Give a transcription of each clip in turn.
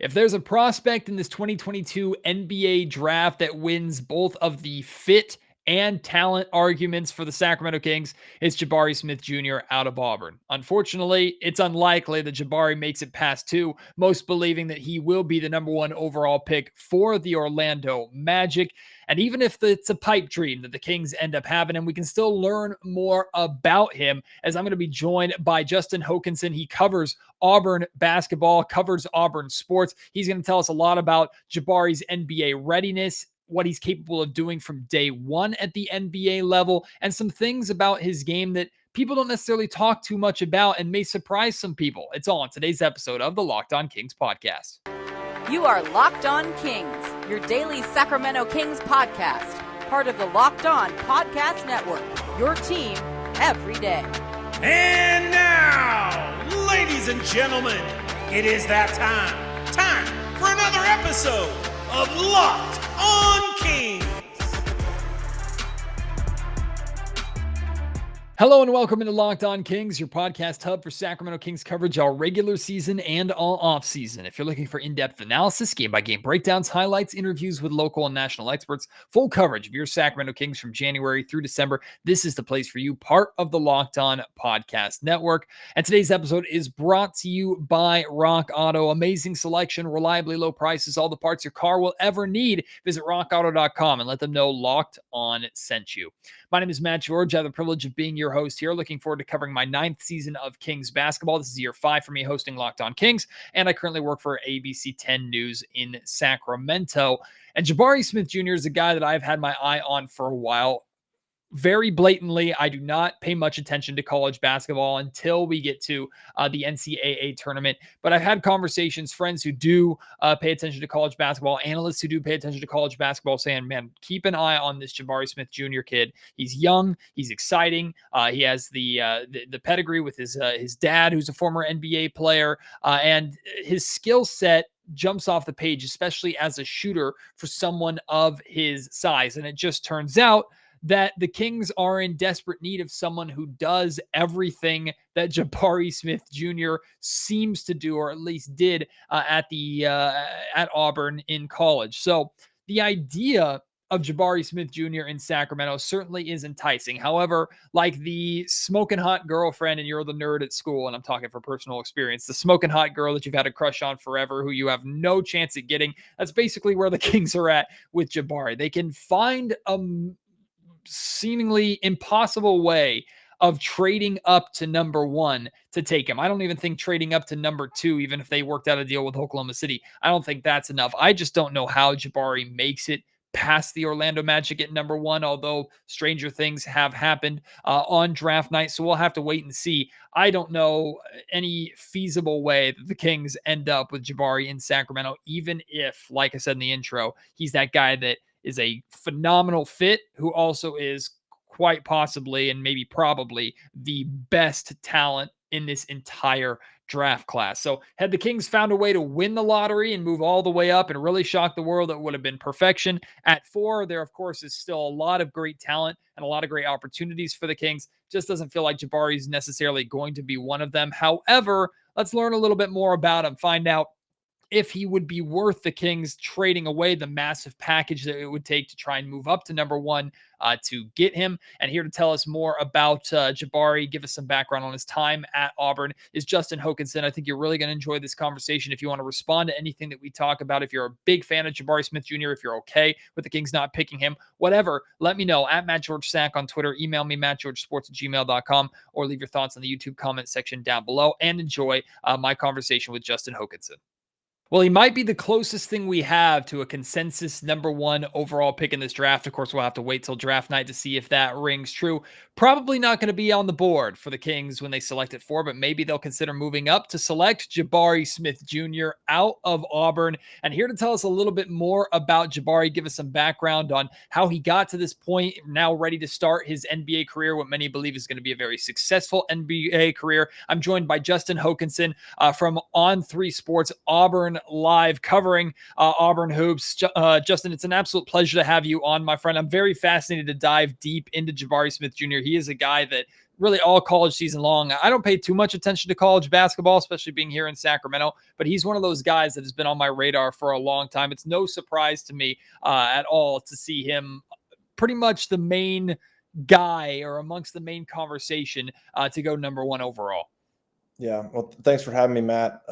If there's a prospect in this 2022 NBA draft that wins both of the fit and talent arguments for the Sacramento Kings, it's Jabari Smith Jr. out of Auburn. Unfortunately, it's unlikely that Jabari makes it past two, most believing that he will be the number one overall pick for the Orlando Magic. And even if it's a pipe dream that the Kings end up having him, we can still learn more about him, as I'm going to be joined by Justin Hokanson. He covers Auburn basketball, covers Auburn sports. He's going to tell us a lot about Jabari's NBA readiness, what he's capable of doing from day one at the NBA level, and some things about his game that people don't necessarily talk too much about and may surprise some people. It's all on today's episode of the Locked On Kings podcast. You are Locked On Kings, your daily Sacramento Kings podcast, part of the Locked On Podcast Network, your team every day. And now, ladies and gentlemen, it is that time for another episode of Locked On Kings. Hello and welcome into Locked On Kings, your podcast hub for Sacramento Kings coverage all regular season and all off season. If you're looking for in-depth analysis, game-by-game breakdowns, highlights, interviews with local and national experts, full coverage of your Sacramento Kings from January through December, this is the place for you, part of the Locked On Podcast Network. And today's episode is brought to you by Rock Auto. Amazing selection, reliably low prices, all the parts your car will ever need. Visit rockauto.com and let them know Locked On sent you. My name is Matt George. I have the privilege of being your host here. Looking forward to covering my 9th season of Kings basketball. This is year 5 for me hosting Locked On Kings, and I currently work for ABC 10 News in Sacramento. And Jabari Smith Jr. is a guy that I've had my eye on for a while. Very blatantly, I do not pay much attention to college basketball until we get to the NCAA tournament. But I've had conversations, friends who do pay attention to college basketball, analysts who do pay attention to college basketball, saying, man, keep an eye on this Jabari Smith Jr. kid. He's young. He's exciting. He has the pedigree with his dad, who's a former NBA player, and his skill set jumps off the page, especially as a shooter for someone of his size. And it just turns out that the Kings are in desperate need of someone who does everything that Jabari Smith Jr. seems to do, or at least did at Auburn in college. So the idea of Jabari Smith Jr. in Sacramento certainly is enticing. However, like the smoking hot girlfriend and you're the nerd at school, and I'm talking for personal experience, the smoking hot girl that you've had a crush on forever, who you have no chance at getting, that's basically where the Kings are at with Jabari. They can find a seemingly impossible way of trading up to number 1 to take him. I don't even think trading up to number 2, even if they worked out a deal with Oklahoma City, I don't think that's enough. I just don't know how Jabari makes it past the Orlando Magic at number 1, although stranger things have happened on draft night, so we'll have to wait and see. I don't know any feasible way that the Kings end up with Jabari in Sacramento, even if, like I said in the intro, he's that guy that is a phenomenal fit, who also is quite possibly and maybe probably the best talent in this entire draft class. So had the Kings found a way to win the lottery and move all the way up and really shock the world, it would have been perfection. At 4, there, of course, is still a lot of great talent and a lot of great opportunities for the Kings. Just doesn't feel like Jabari is necessarily going to be one of them. However, let's learn a little bit more about him, find out if he would be worth the Kings trading away the massive package that it would take to try and move up to number 1 to get him. And here to tell us more about Jabari, give us some background on his time at Auburn, is Justin Hokanson. I think you're really going to enjoy this conversation. If you want to respond to anything that we talk about, if you're a big fan of Jabari Smith Jr., if you're okay with the Kings not picking him, whatever, let me know at MattGeorgeSack on Twitter. Email me, mattgeorgesports@gmail.com, or leave your thoughts in the YouTube comment section down below, and enjoy my conversation with Justin Hokanson. Well, he might be the closest thing we have to a consensus number 1 overall pick in this draft. Of course, we'll have to wait till draft night to see if that rings true. Probably not going to be on the board for the Kings when they select at 4, but maybe they'll consider moving up to select Jabari Smith Jr. out of Auburn. And here to tell us a little bit more about Jabari, give us some background on how he got to this point, now ready to start his NBA career, what many believe is going to be a very successful NBA career. I'm joined by Justin Hokanson from On3 Sports, Auburn Live, covering Auburn hoops. Justin, it's an absolute pleasure to have you on, my friend. I'm very fascinated to dive deep into Jabari Smith Jr. He is a guy that really all college season long. I don't pay too much attention to college basketball, especially being here in Sacramento, but he's one of those guys that has been on my radar for a long time. It's no surprise to me at all to see him pretty much the main guy or amongst the main conversation to go number one overall. Yeah. Well, thanks for having me, Matt.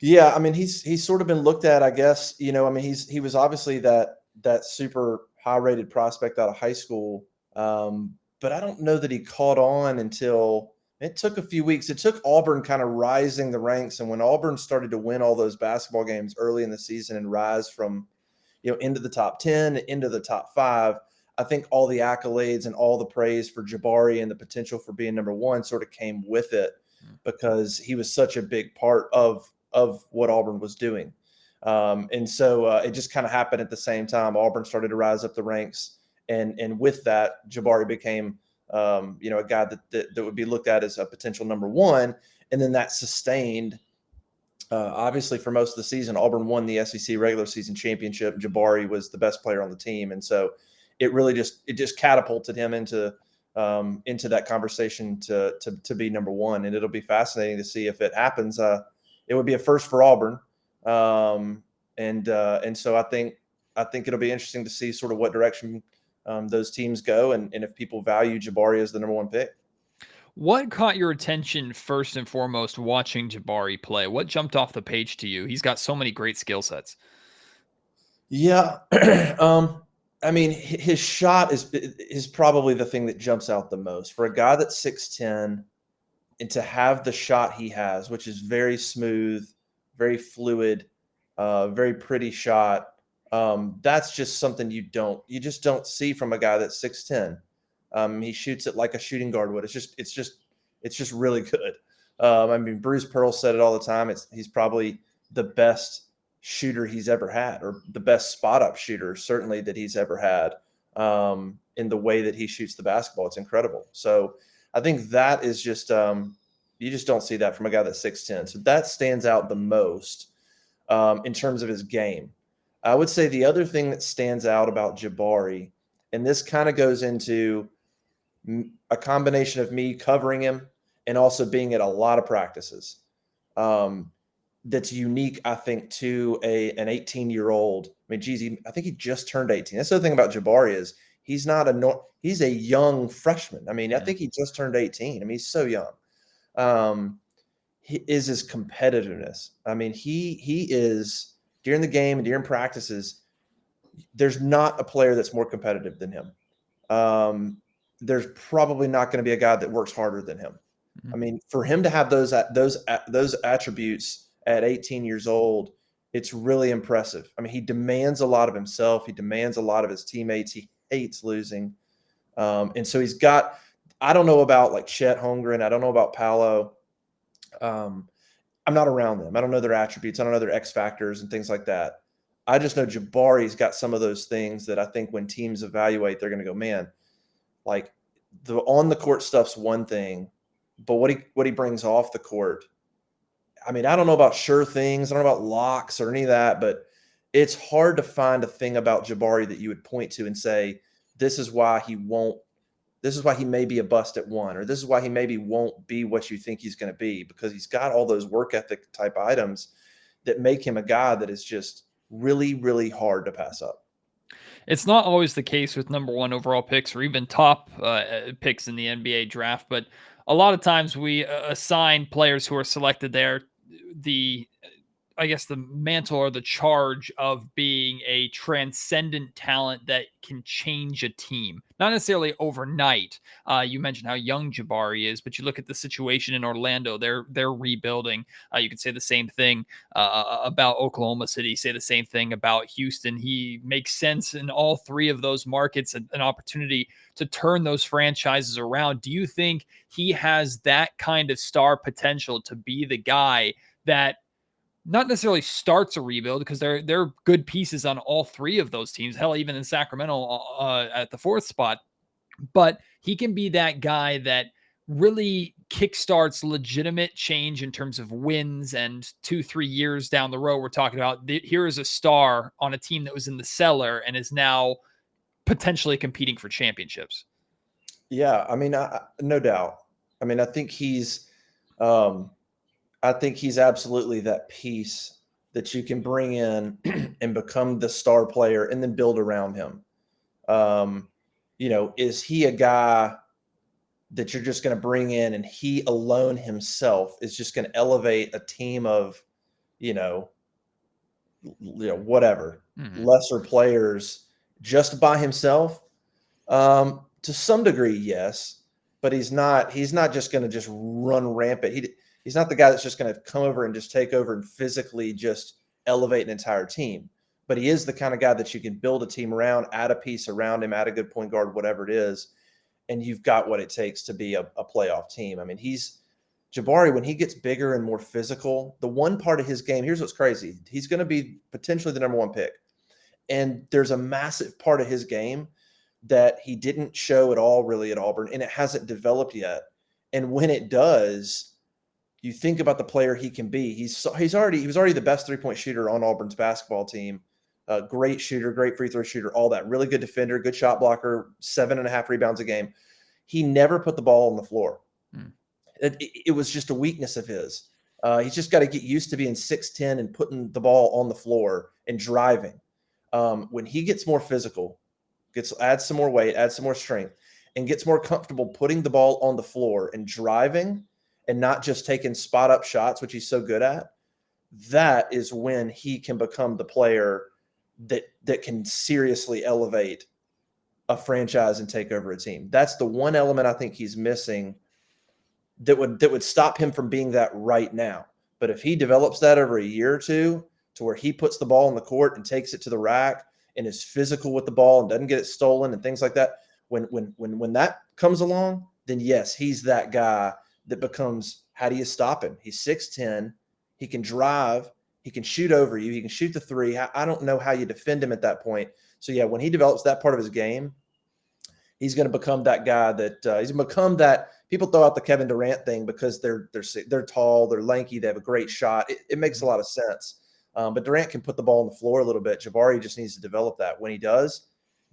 Yeah, I mean, he's sort of been looked at, I guess, I mean, he was obviously that super high rated prospect out of high school. But I don't know that he caught on until it took a few weeks. It took Auburn kind of rising the ranks. And when Auburn started to win all those basketball games early in the season and rise from, into the top 10, into the top 5, I think all the accolades and all the praise for Jabari and the potential for being number one sort of came with it because he was such a big part of what Auburn was doing. And so it just kind of happened at the same time. Auburn started to rise up the ranks. And with that, Jabari became, a guy that would be looked at as a potential number one. And then that sustained, obviously, for most of the season. Auburn won the SEC regular season championship. Jabari was the best player on the team. And so it really just catapulted him into that conversation to be number one. And it'll be fascinating to see if it happens. It would be a first for Auburn. And so I think it'll be interesting to see sort of what direction those teams go and if people value Jabari as the number one pick. What caught your attention first and foremost watching Jabari play? What jumped off the page to you? He's got so many great skill sets. Yeah. I mean, his shot is probably the thing that jumps out the most for a guy that's 6'10", and to have the shot he has, which is very smooth, very fluid, very pretty shot. That's just something you just don't see from a guy that's 6'10". He shoots it like a shooting guard would. It's just really good. I mean, Bruce Pearl said it all the time. He's probably the best shooter he's ever had, or the best spot up shooter certainly that he's ever had. In the way that he shoots the basketball, it's incredible. So I think that is just you just don't see that from a guy that's 6'10". So that stands out the most in terms of his game. I would say the other thing that stands out about Jabari, and this kind of goes into a combination of me covering him and also being at a lot of practices, that's unique, I think, to an 18-year-old. I mean, geez, I think he just turned 18. That's the other thing about Jabari is he's a young freshman. I mean, I think he just turned 18. I mean, he's so young. He is his competitiveness. I mean, he is. During the game and during practices, there's not a player that's more competitive than him. There's probably not going to be a guy that works harder than him. I mean, for him to have those attributes at 18 years old, it's really impressive. I mean, he demands a lot of himself. He demands a lot of his teammates. He hates losing. And so he's got – I don't know about like Chet Holmgren. I don't know about Paolo. I'm not around them. I don't know their attributes. I don't know their X factors and things like that. I just know Jabari's got some of those things that I think when teams evaluate, they're going to go, man, like the on the court stuff's one thing, but what he brings off the court. I mean, I don't know about sure things. I don't know about locks or any of that, but it's hard to find a thing about Jabari that you would point to and say, this is why he may be a bust at one, or this is why he maybe won't be what you think he's going to be, because he's got all those work ethic type items that make him a guy that is just really, really hard to pass up. It's not always the case with number one overall picks or even top picks in the NBA draft, but a lot of times we assign players who are selected there the mantle or the charge of being a transcendent talent that can change a team. Not necessarily overnight. You mentioned how young Jabari is, but you look at the situation in Orlando, they're rebuilding. You could say the same thing about Oklahoma City, say the same thing about Houston. He makes sense in all three of those markets, an opportunity to turn those franchises around. Do you think he has that kind of star potential to be the guy that not necessarily starts a rebuild, because they're good pieces on all three of those teams, hell, even in Sacramento at the fourth spot, but he can be that guy that really kickstarts legitimate change in terms of wins, and 2-3 years down the road, we're talking about here is a star on a team that was in the cellar and is now potentially competing for championships. Yeah, I mean, no doubt. I mean, um, I think he's absolutely that piece that you can bring in and become the star player and then build around him. Um, is he a guy that you're just going to bring in and he alone himself is just going to elevate a team of, you know, whatever, lesser players just by himself? To some degree, yes, but he's not just going to just run rampant. He's not the guy that's just going to come over and just take over and physically just elevate an entire team. But he is the kind of guy that you can build a team around, add a piece around him, add a good point guard, whatever it is, and you've got what it takes to be a playoff team. I mean, Jabari, when he gets bigger and more physical, the one part of his game, here's what's crazy. He's going to be potentially the number one pick. And there's a massive part of his game that he didn't show at all really at Auburn, and it hasn't developed yet. And when it does, you think about the player he can be. He was already the best three-point shooter on Auburn's basketball team. Great shooter, great free throw shooter, all that. Really good defender, good shot blocker, 7.5 rebounds a game. He never put the ball on the floor. It was just a weakness of his. He's just got to get used to being 6'10" and putting the ball on the floor and driving. When he gets more physical, adds some more weight, adds some more strength, and gets more comfortable putting the ball on the floor and driving and not just taking spot-up shots, which he's so good at, that is when he can become the player that can seriously elevate a franchise and take over a team. That's the one element I think he's missing that would stop him from being that right now. But if he develops that over a year or two to where he puts the ball on the court and takes it to the rack and is physical with the ball and doesn't get it stolen and things like that, when that comes along, then yes, he's that guy that becomes, how do you stop him? He's 6'10", he can drive, he can shoot over you, he can shoot the three. I don't know how you defend him at that point. So yeah, when he develops that part of his game, he's going to become that guy that he's going to become that. People throw out the Kevin Durant thing because they're tall, they're lanky, they have a great shot. It makes a lot of sense. But Durant can put the ball on the floor a little bit. Jabari just needs to develop that. When he does,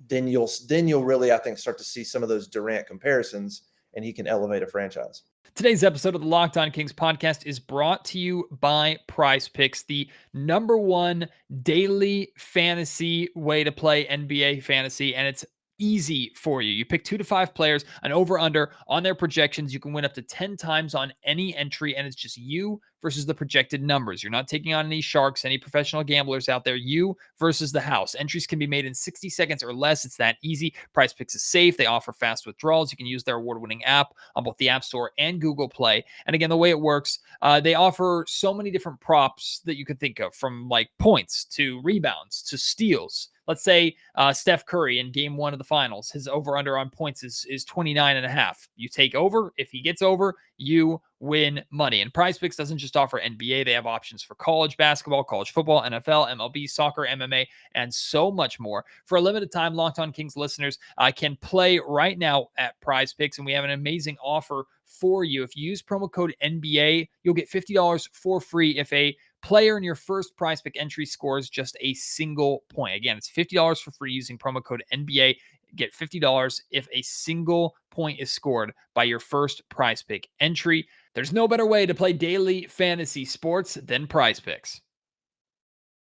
then you'll really, I think, start to see some of those Durant comparisons, and he can elevate a franchise. Today's episode of the Locked On Kings podcast is brought to you by Prize Picks, the number one daily fantasy way to play NBA fantasy, and it's easy for you. You pick 2 to 5 players, an over-under on their projections. You can win up to 10 times on any entry, and it's just you versus the projected numbers. You're not taking on any sharks, any professional gamblers out there. You versus the house. Entries can be made in 60 seconds or less. It's that easy. Prize Picks is safe. They offer fast withdrawals. You can use their award-winning app on both the App Store and Google Play. And again, the way it works, they offer so many different props that you could think of, from like points to rebounds to steals. Let's say Steph Curry in game 1 of the finals, his over-under on points is 29.5. You take over. If he gets over, you win money. And Prize Picks doesn't just offer NBA. They have options for college basketball, college football, NFL, MLB, soccer, MMA, and so much more. For a limited time, Locked On Kings listeners can play right now at Prize Picks, and we have an amazing offer for you. If you use promo code NBA, you'll get $50 for free if a player in your first Prize Pick entry scores just a single point. Again, it's $50 for free using promo code NBA. Get $50 if a single point is scored by your first Prize Pick entry. There's no better way to play daily fantasy sports than Prize Picks.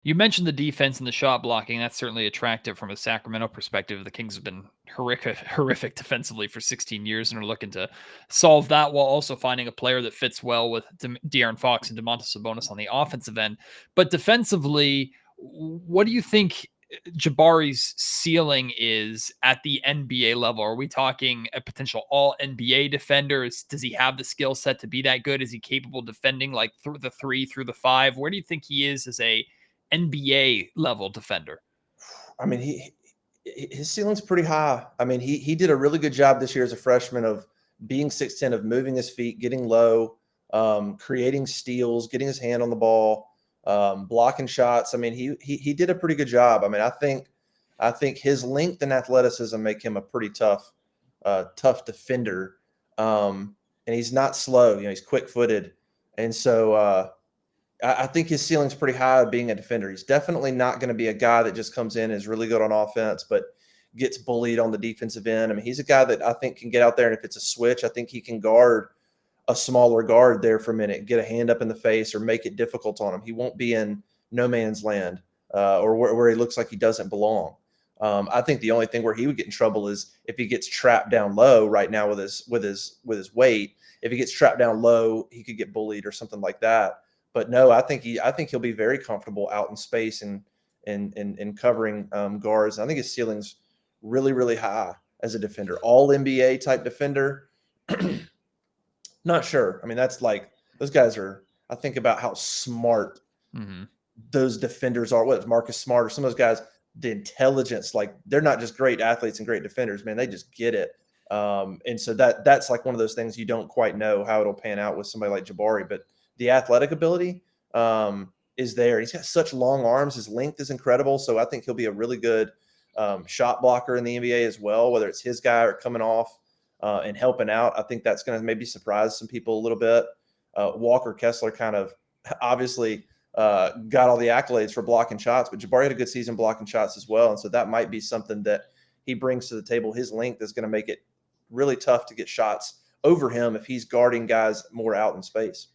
You mentioned the defense and the shot blocking. That's certainly attractive from a Sacramento perspective. The Kings have been horrific defensively for 16 years and are looking to solve that while also finding a player that fits well with De'Aaron Fox and Domantas Sabonis on the offensive end. But defensively, what do you think Jabari's ceiling is at the NBA level? Are we talking a potential all NBA defender? Does he have the skill set to be that good? Is he capable of defending like through the 3 through the 5? Where do you think he is as a NBA level defender? I mean, his ceiling's pretty high. I mean, he did a really good job this year as a freshman of being 6'10", of moving his feet, getting low, creating steals, getting his hand on the ball, blocking shots. I mean, he did a pretty good job. I mean, I think his length and athleticism make him a pretty tough defender. And he's not slow. He's quick-footed, and so I think his ceiling's pretty high being a defender. He's definitely not going to be a guy that just comes in and is really good on offense, but gets bullied on the defensive end. I mean, he's a guy that I think can get out there, and if it's a switch, I think he can guard a smaller guard there for a minute, get a hand up in the face or make it difficult on him. He won't be in no man's land or where he looks like he doesn't belong. I think the only thing where he would get in trouble is if he gets trapped down low right now with his weight. If he gets trapped down low, he could get bullied or something like that. But no, I think he'll be very comfortable out in space and covering guards. I think his ceiling's really, really high as a defender. All NBA type defender. Not sure. I mean, that's like those guys are. I think about how smart those defenders are. What Marcus Smart or some of those guys, the intelligence, like they're not just great athletes and great defenders, man. They just get it. And so that's like one of those things you don't quite know how it'll pan out with somebody like Jabari, but the athletic ability is there. He's got such long arms. His length is incredible. So I think he'll be a really good shot blocker in the NBA as well, whether it's his guy or coming off and helping out. I think that's going to maybe surprise some people a little bit. Walker Kessler kind of obviously got all the accolades for blocking shots, but Jabari had a good season blocking shots as well. And so that might be something that he brings to the table. His length is going to make it really tough to get shots over him if he's guarding guys more out in space.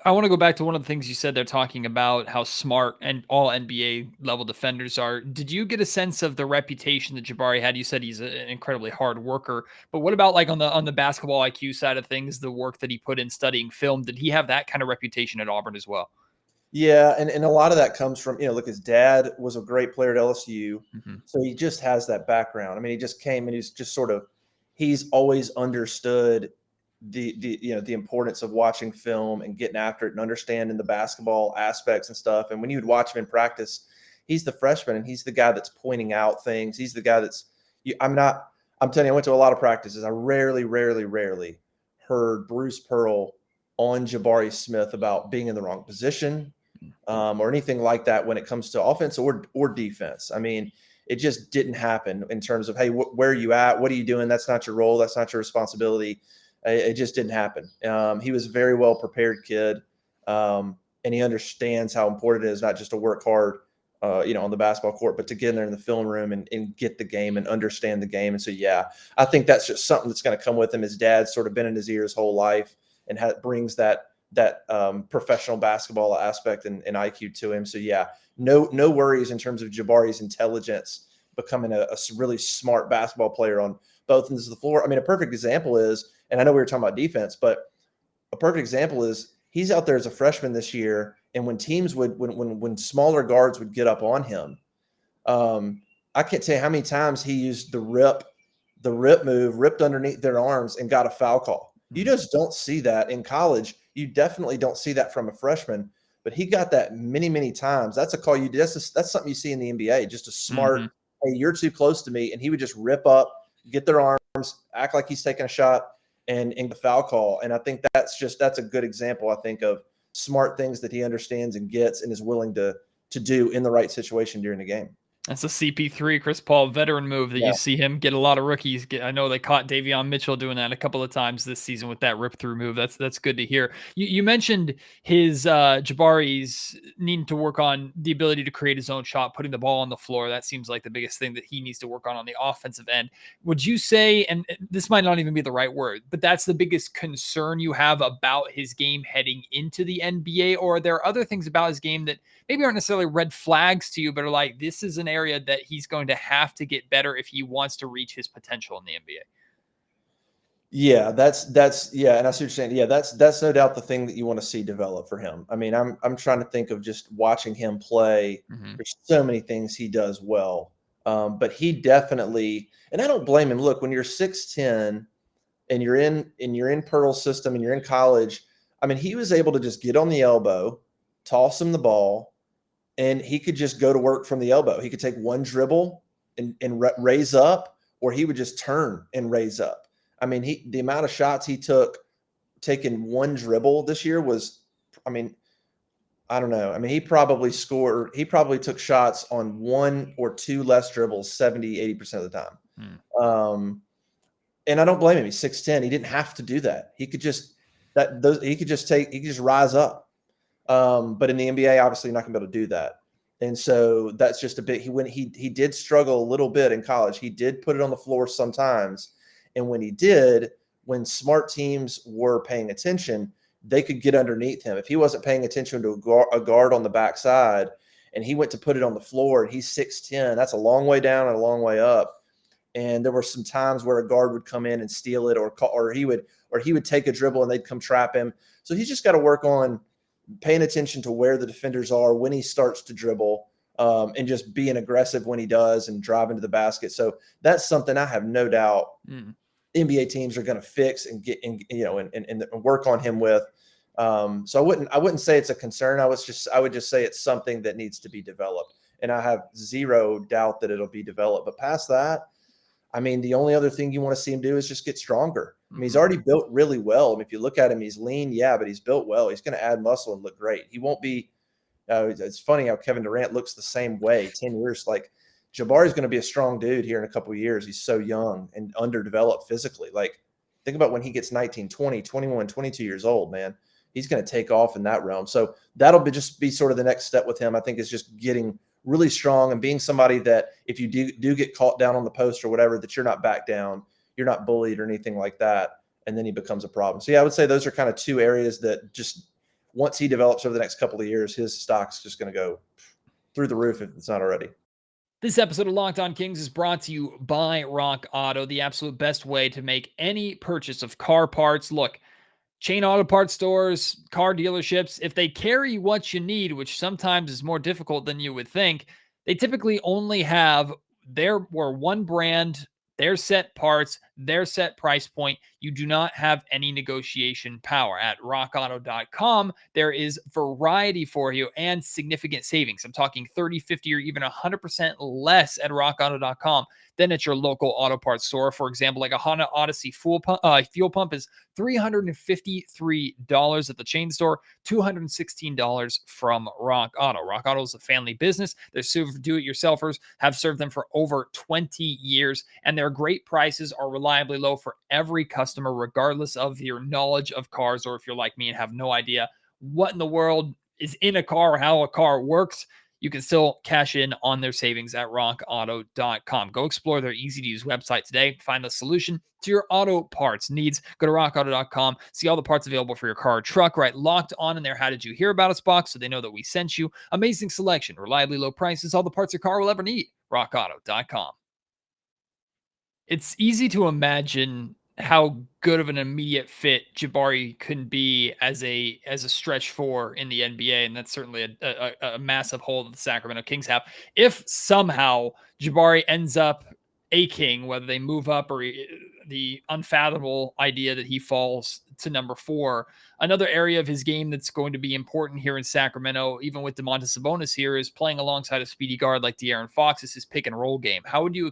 I want to go back to one of the things you said there, talking about how smart and all NBA level defenders are. Did you get a sense of the reputation that Jabari had? You said he's an incredibly hard worker, but what about like on the basketball IQ side of things, the work that he put in studying film? Did he have that kind of reputation at Auburn as well? Yeah, and a lot of that comes from, look, his dad was a great player at LSU, so he just has that background. I mean, he just came and he's just he's always understood the importance of watching film and getting after it and understanding the basketball aspects and stuff. And when you would watch him in practice, he's the freshman and he's the guy that's pointing out things. He's the guy I'm telling you, I went to a lot of practices. I rarely heard Bruce Pearl on Jabari Smith about being in the wrong position or anything like that when it comes to offense or defense. I mean, it just didn't happen in terms of, hey, where are you at? What are you doing? That's not your role. That's not your responsibility. It just didn't happen. He was a very well prepared kid, and he understands how important it is not just to work hard, on the basketball court, but to get in there in the film room and get the game and understand the game. And so, yeah, I think that's just something that's going to come with him. His dad's sort of been in his ear his whole life and brings that professional basketball aspect and IQ to him. So, yeah, no worries in terms of Jabari's intelligence becoming a really smart basketball player on both ends of the floor. I mean, a perfect example is, and I know we were talking about defense, but a perfect example is he's out there as a freshman this year, and when teams when smaller guards would get up on him, I can't tell you how many times he used the rip move, ripped underneath their arms, and got a foul call. You just don't see that in college. You definitely don't see that from a freshman, but he got that many times. That's a call that's something you see in the NBA. Just a smart, hey, you're too close to me, and he would just rip up, get their arms, act like he's taking a shot, and the foul call. And I think that's a good example, I think, of smart things that he understands and gets and is willing to do in the right situation during the game. That's a CP3, Chris Paul veteran move that you see him get a lot of rookies. I know they caught Davion Mitchell doing that a couple of times this season with that rip through move. That's good to hear. You mentioned his Jabari's needing to work on the ability to create his own shot, putting the ball on the floor. That seems like the biggest thing that he needs to work on the offensive end. Would you say, and this might not even be the right word, but that's the biggest concern you have about his game heading into the NBA? Or are there other things about his game that maybe aren't necessarily red flags to you, but are like, this is an area that he's going to have to get better if he wants to reach his potential in the NBA? Yeah, that's and I see what you're saying. Yeah, that's no doubt the thing that you want to see develop for him. I mean, I'm trying to think of just watching him play. There's so many things he does well, but he definitely, and I don't blame him. Look, when you're 6'10" and you're in Pearl's system and you're in college, I mean, he was able to just get on the elbow, toss him the ball, and he could just go to work from the elbow. He could take one dribble and raise up, or he would just turn and raise up. I mean, the amount of shots he took taking one dribble this year was, I mean, I don't know. I mean, he probably took shots on one or two less dribbles 70-80% of the time. And I don't blame him. He's 6'10". He didn't have to do that. He could just rise up. But in the NBA, obviously, you're not going to be able to do that. And so that's just a bit. He did struggle a little bit in college. He did put it on the floor sometimes, and when he did, when smart teams were paying attention, they could get underneath him. If he wasn't paying attention to a guard on the backside, and he went to put it on the floor, and he's 6'10", that's a long way down and a long way up. And there were some times where a guard would come in and steal it, or he would take a dribble and they'd come trap him. So he's just got to work on paying attention to where the defenders are when he starts to dribble, and just being aggressive when he does and driving to the basket. So that's something I have no doubt NBA teams are going to fix and get and work on him with. So I wouldn't say it's a concern. I would just say it's something that needs to be developed, and I have zero doubt that it'll be developed. But past that, I mean, the only other thing you want to see him do is just get stronger. I mean, he's already built really well. I mean, if you look at him, he's lean, yeah, but he's built well. He's going to add muscle and look great. He won't be it's funny how Kevin Durant looks the same way 10 years. Like, Jabari's going to be a strong dude here in a couple of years. He's so young and underdeveloped physically. Like, think about when he gets 19, 20, 21, 22 years old, man. He's going to take off in that realm. So that'll just be sort of the next step with him, I think, is just getting really strong and being somebody that if you do get caught down on the post or whatever, that you're not back down, you're not bullied or anything like that, and then he becomes a problem. So, yeah, I would say those are kind of two areas that just once he develops over the next couple of years, his stock's just going to go through the roof if it's not already. This episode of Locked On Kings is brought to you by Rock Auto, the absolute best way to make any purchase of car parts. Look, chain auto parts stores, car dealerships, if they carry what you need, which sometimes is more difficult than you would think, they typically only have one brand, their set parts, their set price point. You do not have any negotiation power. At rockauto.com, there is variety for you and significant savings. I'm talking 30, 50, or even 100% less at rockauto.com than at your local auto parts store. For example, like a Honda Odyssey fuel pump is $353 at the chain store, $216 from Rock Auto. Rock Auto is a family business. Their do-it-yourselfers have served them for over 20 years, and their great prices are reliably low for every customer, regardless of your knowledge of cars, or if you're like me and have no idea what in the world is in a car or how a car works. You can still cash in on their savings at rockauto.com. Go explore their easy-to-use website today. Find the solution to your auto parts needs. Go to rockauto.com. See all the parts available for your car or truck. Right, Locked On in their How Did You Hear About Us box so they know that we sent you. Amazing selection, reliably low prices, all the parts your car will ever need. rockauto.com. It's easy to imagine how good of an immediate fit Jabari can be as a stretch four in the NBA, and that's certainly a massive hole that the Sacramento Kings have. If somehow Jabari ends up a King, whether they move up or the unfathomable idea that he falls to number 4, another area of his game that's going to be important here in Sacramento, even with Domantas Sabonis here, is playing alongside a speedy guard like De'Aaron Fox. Is his pick and roll game. How would you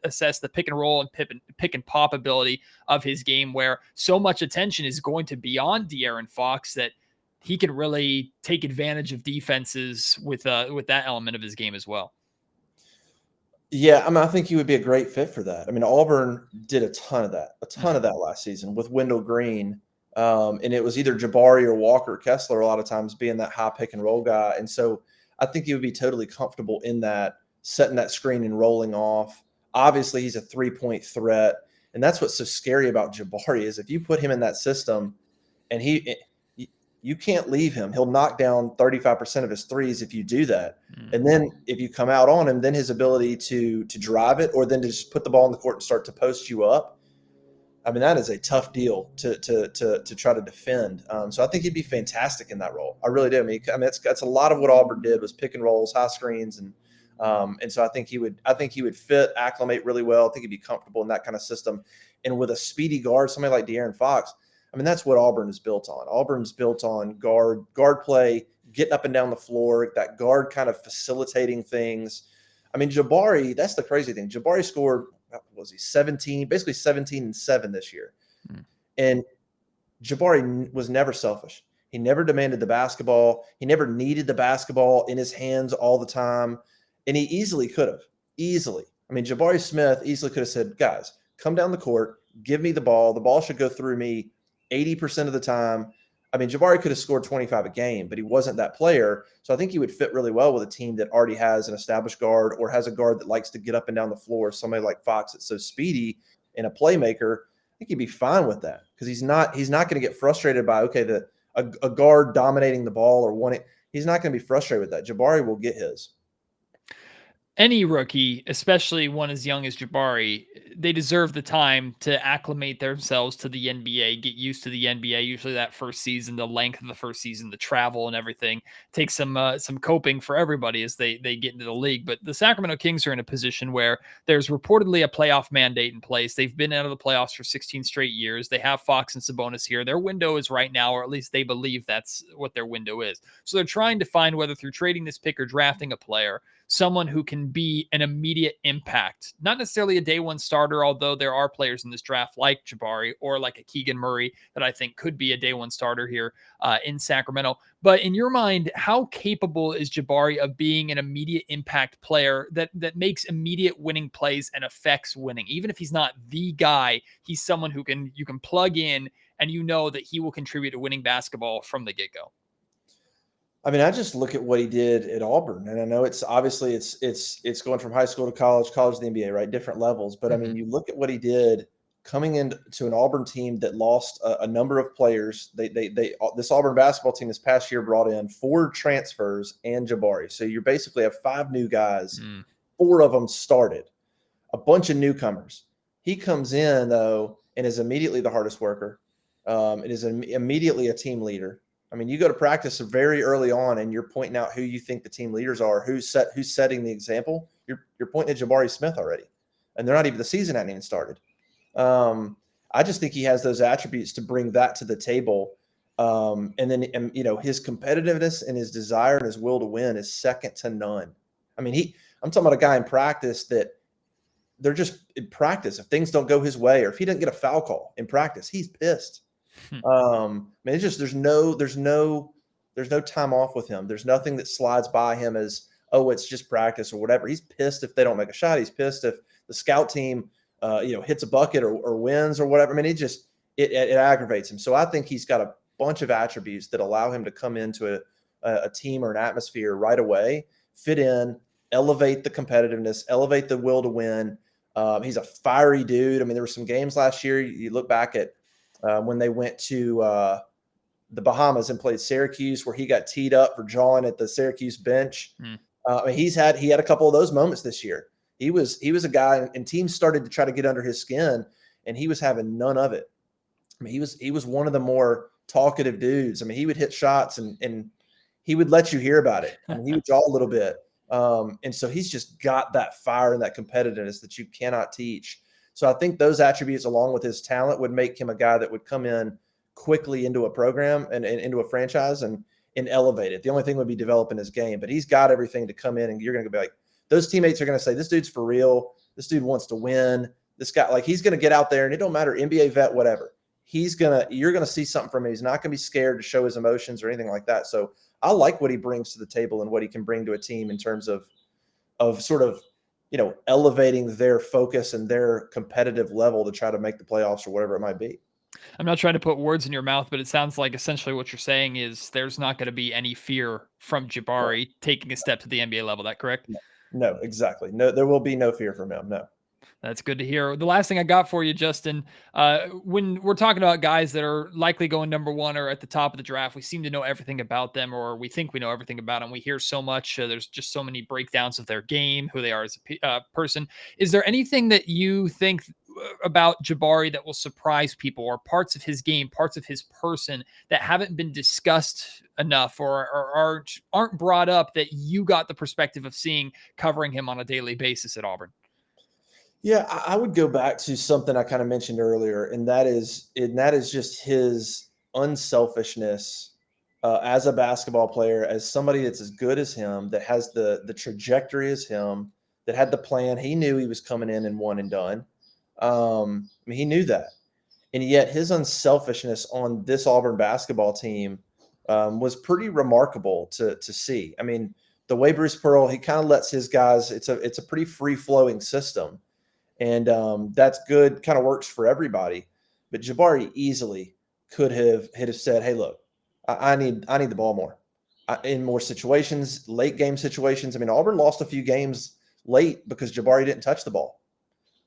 assess the pick and roll and pick and pop ability of his game, where so much attention is going to be on De'Aaron Fox that he can really take advantage of defenses with that element of his game as well? Yeah, I mean, I think he would be a great fit for that. I mean, Auburn did a ton of that last season with Wendell Green. And it was either Jabari or Walker Kessler a lot of times being that high pick and roll guy. And so I think he would be totally comfortable in that, setting that screen and rolling off. Obviously, he's a three-point threat. And that's what's so scary about Jabari is if you put him in that system and you can't leave him. He'll knock down 35% of his threes if you do that. And then if you come out on him, then his ability to drive it or then to just put the ball in the court and start to post you up. I mean, that is a tough deal to try to defend. So I think he'd be fantastic in that role. I really do. I mean, that's a lot of what Auburn did was pick and rolls, high screens, and so I think he would fit, acclimate really well. I think he'd be comfortable in that kind of system. And with a speedy guard, somebody like De'Aaron Fox, I mean, that's what Auburn is built on. Auburn's built on guard play, getting up and down the floor, that guard kind of facilitating things. I mean, Jabari, that's the crazy thing. Jabari scored, what was he, 17 and 7 this year. And Jabari was never selfish. He never demanded the basketball. He never needed the basketball in his hands all the time. And he easily could have. Easily. I mean, Jabari Smith easily could have said, guys, come down the court, give me the ball. The ball should go through me 80% of the time. I mean, Jabari could have scored 25 a game, but he wasn't that player. So I think he would fit really well with a team that already has an established guard or has a guard that likes to get up and down the floor. Somebody like Fox that's so speedy and a playmaker. I think he'd be fine with that because he's not going to get frustrated by, okay, a guard dominating the ball or wanting. He's not going to be frustrated with that. Jabari will get his. Any rookie, especially one as young as Jabari, they deserve the time to acclimate themselves to the NBA, get used to the NBA. Usually that first season, the length of the first season, the travel and everything takes some coping for everybody as they get into the league. But the Sacramento Kings are in a position where there's reportedly a playoff mandate in place. They've been out of the playoffs for 16 straight years. They have Fox and Sabonis here. Their window is right now, or at least they believe that's what their window is. So they're trying to find whether through trading this pick or drafting a player, someone who can be an immediate impact, not necessarily a day one starter, although there are players in this draft like Jabari or like a Keegan Murray that I think could be a day one starter here in Sacramento. But in your mind, how capable is Jabari of being an immediate impact player that makes immediate winning plays and affects winning? Even if he's not the guy, he's someone who you can plug in and you know that he will contribute to winning basketball from the get-go. I mean, I just look at what he did at Auburn, and I know it's obviously it's going from high school to college to the NBA, right? Different levels. But I mean, you look at what he did coming into an Auburn team that lost a number of players. This Auburn basketball team this past year brought in 4 transfers and Jabari. So you basically have 5 new guys. 4 of them started, a bunch of newcomers. He comes in though and is immediately the hardest worker. It is immediately a team leader. I mean, you go to practice very early on and you're pointing out who you think the team leaders are, who's setting the example. You're pointing at Jabari Smith already, and they're not even, the season hadn't even started. I just think he has those attributes to bring that to the table. And then his competitiveness and his desire and his will to win is second to none. I mean, I'm talking about a guy in practice that they're just in practice. If things don't go his way or if he doesn't get a foul call in practice, he's pissed. I mean, it's just there's no time off with him. There's nothing that slides by him as, oh, it's just practice or whatever. He's pissed if they don't make a shot. He's pissed if the scout team hits a bucket or wins or whatever. I mean, it aggravates him. So I think he's got a bunch of attributes that allow him to come into a team or an atmosphere right away, fit in, elevate the competitiveness, elevate the will to win. He's a fiery dude. I mean, there were some games last year. You look back at when they went to the Bahamas and played Syracuse, where he got teed up for drawing at the Syracuse bench. I mean, he had a couple of those moments this year. He was a guy, and teams started to try to get under his skin, and he was having none of it. I mean, he was one of the more talkative dudes. I mean, he would hit shots and he would let you hear about it. I mean, he would draw a little bit. And so he's just got that fire and that competitiveness that you cannot teach. So I think those attributes, along with his talent, would make him a guy that would come in quickly into a program and into a franchise and elevate it. The only thing would be developing his game, but he's got everything to come in, and you're going to be like, those teammates are going to say, this dude's for real. This dude wants to win. This guy, like, he's going to get out there, and it don't matter, NBA vet, whatever. You're going to see something from him. He's not going to be scared to show his emotions or anything like that. So I like what he brings to the table and what he can bring to a team in terms of sort of, elevating their focus and their competitive level to try to make the playoffs or whatever it might be. I'm not trying to put words in your mouth, but it sounds like essentially what you're saying is there's not going to be any fear from Jabari taking a step to the NBA level. That correct? No, exactly. No, there will be no fear from him. No. That's good to hear. The last thing I got for you, Justin, when we're talking about guys that are likely going number 1 or at the top of the draft, we seem to know everything about them, or we think we know everything about them. We hear so much. There's just so many breakdowns of their game, who they are as a person. Is there anything that you think about Jabari that will surprise people, or parts of his game, parts of his person that haven't been discussed enough or aren't brought up that you got the perspective of seeing covering him on a daily basis at Auburn? Yeah, I would go back to something I kind of mentioned earlier, and that is just his unselfishness as a basketball player, as somebody that's as good as him, that has the trajectory as him, that had the plan. He knew he was coming in and one and done. I mean, he knew that, and yet his unselfishness on this Auburn basketball team was pretty remarkable to see. I mean, the way Bruce Pearl, he kind of lets his guys. It's a pretty free flowing system. And that's good, kind of works for everybody. But Jabari easily could have said, hey, look, I need the ball more in more situations, late game situations. I mean, Auburn lost a few games late because Jabari didn't touch the ball.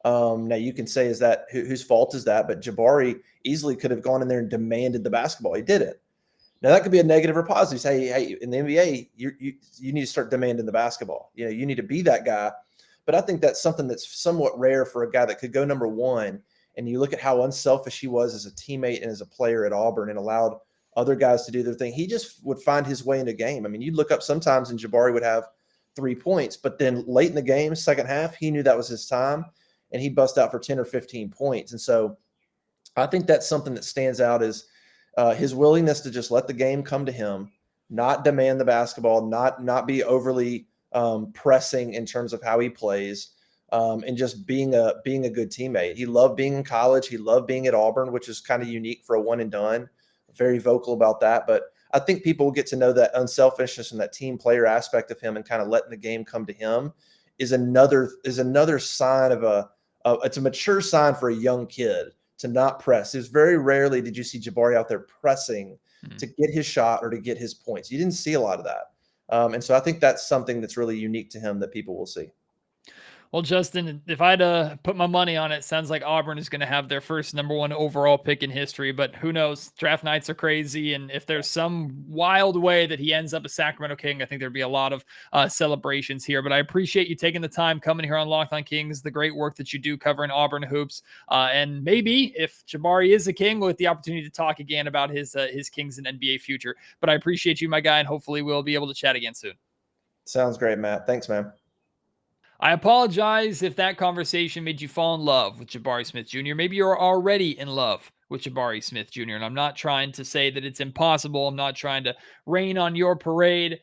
Now you can say, is that whose fault is that? But Jabari easily could have gone in there and demanded the basketball. He didn't. Now that could be a negative or positive. Say, hey, in the NBA, you need to start demanding the basketball. You know, you need to be that guy. But I think that's something that's somewhat rare for a guy that could go number one. And you look at how unselfish he was as a teammate and as a player at Auburn and allowed other guys to do their thing. He just would find his way in a game. I mean, you'd look up sometimes and Jabari would have 3 points, but then late in the game, second half, he knew that was his time and he bust out for 10 or 15 points. And so I think that's something that stands out is his willingness to just let the game come to him, not demand the basketball, not be overly pressing in terms of how he plays, and just being a good teammate. He loved being in college. He loved being at Auburn, which is kind of unique for a one and done. Very vocal about that. But I think people will get to know that unselfishness and that team player aspect of him and kind of letting the game come to him is another sign of it's a mature sign for a young kid to not press. It's very rarely did you see Jabari out there pressing to get his shot or to get his points. You didn't see a lot of that. And so I think that's something that's really unique to him that people will see. Well, Justin, if I had to put my money on it, sounds like Auburn is going to have their first number 1 overall pick in history, but who knows? Draft nights are crazy, and if there's some wild way that he ends up a Sacramento King, I think there'd be a lot of celebrations here. But I appreciate you taking the time coming here on Locked On Kings, the great work that you do covering Auburn hoops, and maybe if Jabari is a King, we'll get the opportunity to talk again about his Kings and NBA future. But I appreciate you, my guy, and hopefully we'll be able to chat again soon. Sounds great, Matt. Thanks, man. I apologize if that conversation made you fall in love with Jabari Smith Jr. Maybe you're already in love with Jabari Smith Jr. And I'm not trying to say that it's impossible. I'm not trying to rain on your parade.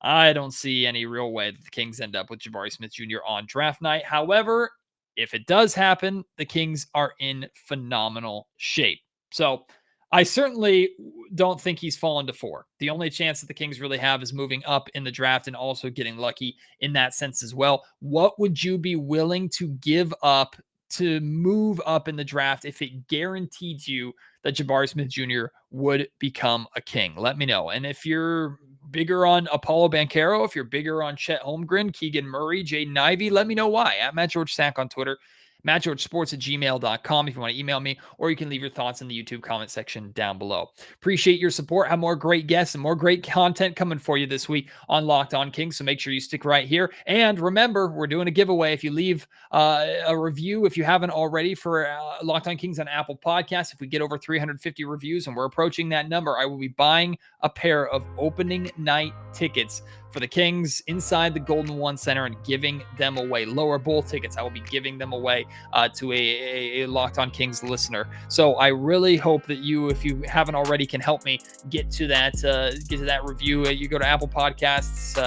I don't see any real way that the Kings end up with Jabari Smith Jr. on draft night. However, if it does happen, the Kings are in phenomenal shape. So I certainly don't think he's fallen to 4. The only chance that the Kings really have is moving up in the draft and also getting lucky in that sense as well. What would you be willing to give up to move up in the draft if it guaranteed you that Jabari Smith Jr. would become a King? Let me know. And if you're bigger on Apollo Banchero, if you're bigger on Chet Holmgren, Keegan Murray, Jaden Ivey, let me know why. At Matt George Sack on Twitter. MattGeorgeSports@gmail.com if you want to email me, or you can leave your thoughts in the YouTube comment section down below. Appreciate your support. Have more great guests and more great content coming for you this week on Locked On Kings, so make sure you stick right here. And remember, we're doing a giveaway. If you leave a review, if you haven't already, for Locked On Kings on Apple Podcasts, if we get over 350 reviews, and we're approaching that number, I will be buying a pair of opening night tickets for the Kings inside the Golden One Center and giving them away. Lower bowl tickets, I will be giving them away to a Locked On Kings listener. So I really hope that you, if you haven't already, can help me get to that review. You go to Apple Podcasts,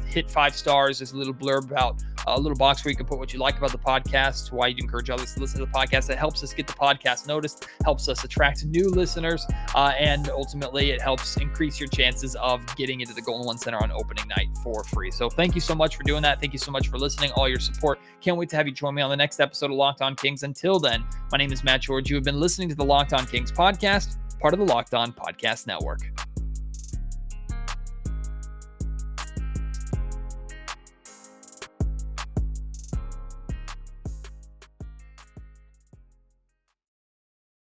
hit 5 stars. There's a little blurb about a little box where you can put what you like about the podcast, why you'd encourage others to listen to the podcast. That helps us get the podcast noticed, helps us attract new listeners, and ultimately it helps increase your chances of getting into the Golden One Center on opening night for free. So thank you so much for doing that. Thank you so much for listening, all your support. Can't wait to have you join me on the next episode of Locked On Kings. Until then, my name is Matt George. You have been listening to the Locked On Kings podcast, part of the Locked On Podcast Network.